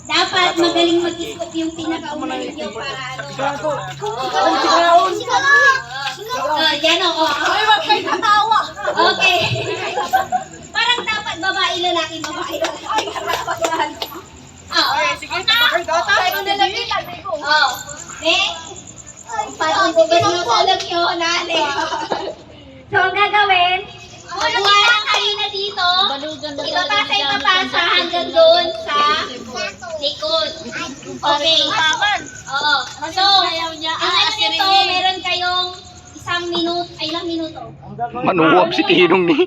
Dapat magaling mag-isip yung pinakauna ninyo para ano. Yan o. Ay, wag kayo tatawa. Okay. Parang dapat babae, lalaki, babae, lalaki. Sige, tayo ko nalagitan. Oh. Parang bugas mo sa alam nyo, nane. So, ang gagawin, kukuha lang kayo na dito. Ipapasa hanggang doon sa likod. Okay. Oo. So, ang ano nito, meron kayong isang minuto, ay ilang minuto? Manuwag si Tinong ni.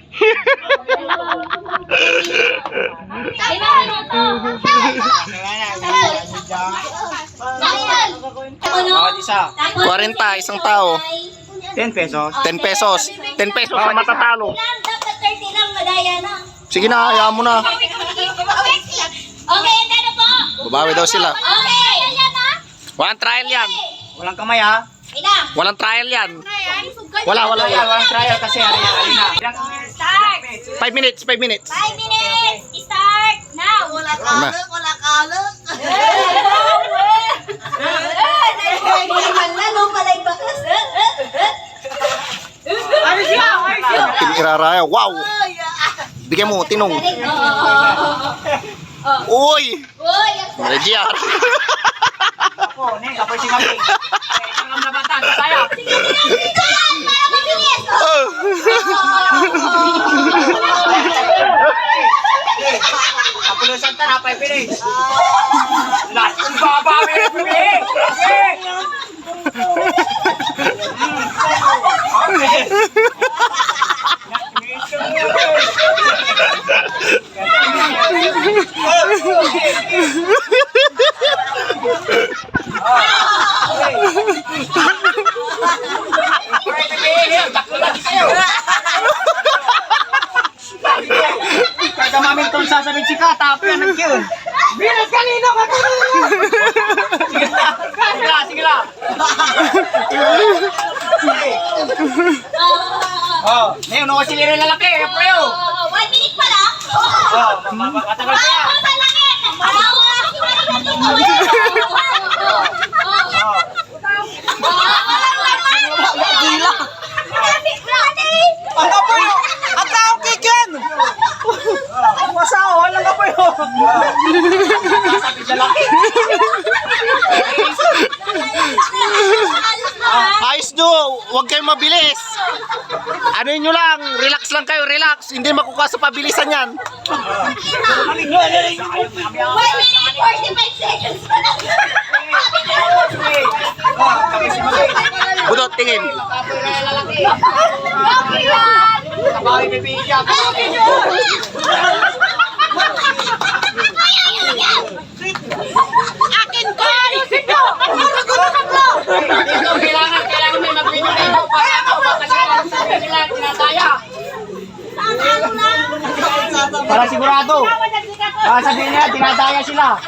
Ilang minuto? Bawat isa. 40, isang tao. 10 pesos. 10 pesos. 10 pesos sa matatalo. Dapat 30 lang, madaya na. Sige na, hayaan mo na. Okay, ito na po. Babawi daw sila. Okay. Walang trial yan. Walang kamay ha. Ina. Walang trial yan. Wala. Walang trial kasi alina. 5 minutes, 5 minutes. 5 minutes. Start now. Wala Ama. kalak, wala kalak. Tiniraraya. Wow. Bigyan mo, Tinong. Uy. Uy, Regya. Ako, ne, kapag si kami. Isang lang nabatan, saya. Kapulusan ta na, 5 minutes. Last, babawi na pili. Kada mamin itong sasabihin si Kata, pero nag-kill. Bilas kanino ka ito! Sige lang. Oh, ngayon ako sila rin lalaki, preo. 1 minute pa lang. Oh, matagal pa yan. Ang apoy! Ang taong kikin! Ang masawa, walang apoy! Sabi sa laki! Ayos nyo, huwag kayong mabilis. Ano nyo lang, relax lang kayo, relax. Hindi makukuha sa pabilisan yan. 1 minute, 45 seconds pa lang. Budot, tingin. Kabali bibigyan! Akin ko! Ayusin nyo! Kailangan may magbibigay mo para kasi sila tinataya. Para sigurado. Sabihin niya, tinataya sila.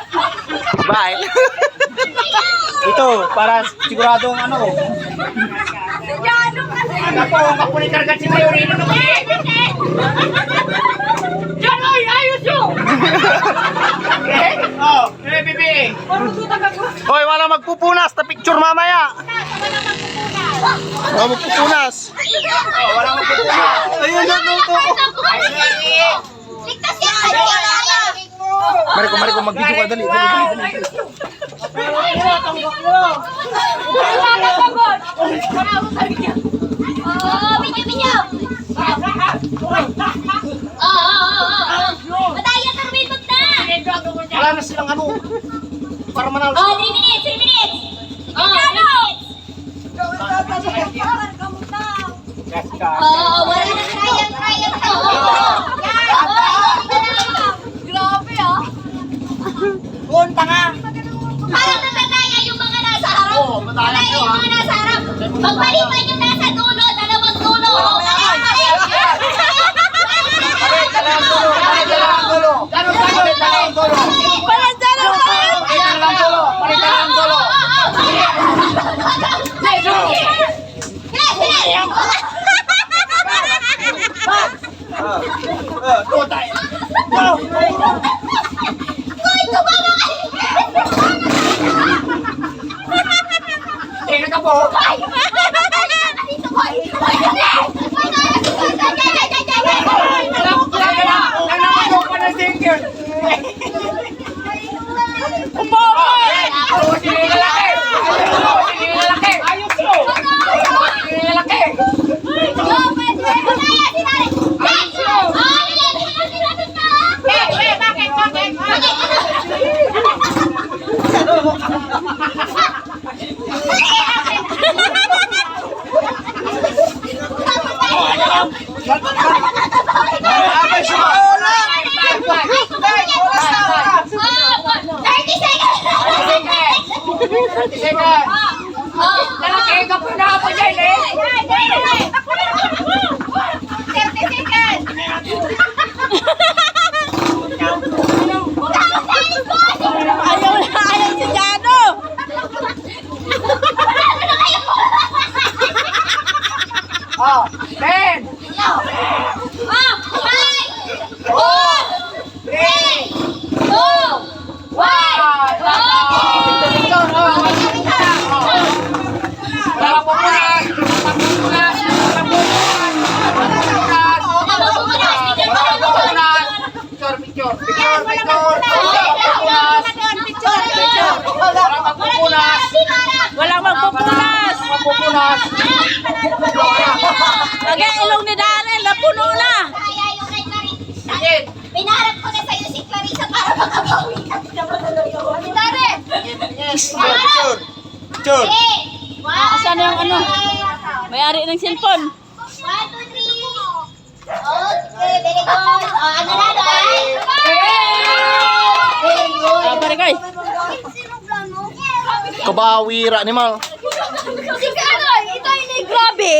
Bye. Ito, para siguradong ano. Ano po, kapulitargat sila yung rino na kasi. Jaloy, ayos yun! Oh, bibi. Hoy, wala magpupunas na picture mamaya. Wala magpupunas. Oh, walang magpupunas. Ayun, naluto ko. Ligtas yan! Mariko, mag-video ka, dali. Video! Madaya ka rin na! Wala na silang ano. Para manalo. 3 minutes! 3 minutes! 3 minutes! Wala na trial to! Grabe ah! Punta nga. Parang natataya yung mga nasa harap! Oo, mataya Mataya to, yung mga nasa harap! Pagbalikan yung nasa dulo, dalawang dulo! Abo. Nanamalo ka na singkir. Sige lalaki. Ayos mo. Sige lalaki. Abay, sumaola. 30 seconds. Lalaki ka po na ako dyan eh. 30 seconds. Ayaw si Jano. Oh, 10. Walang magpupunas. Lagay ilong ni Darren, napuno na. Pinaharap ko na sa'yo si Clarissa para makabawi ka. Darren! Picture. Asan yung ano? May-ari ng cellphone. 1, 2, 3. Okay, very good. Ano na, guys? Very good. Pare guys. Kabawira ni Mal. Si Kanoy, ito yung grabe.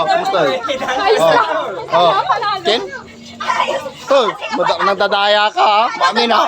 Kumusta? Ken? Hoy, nagdadaya ka ha? Mami na.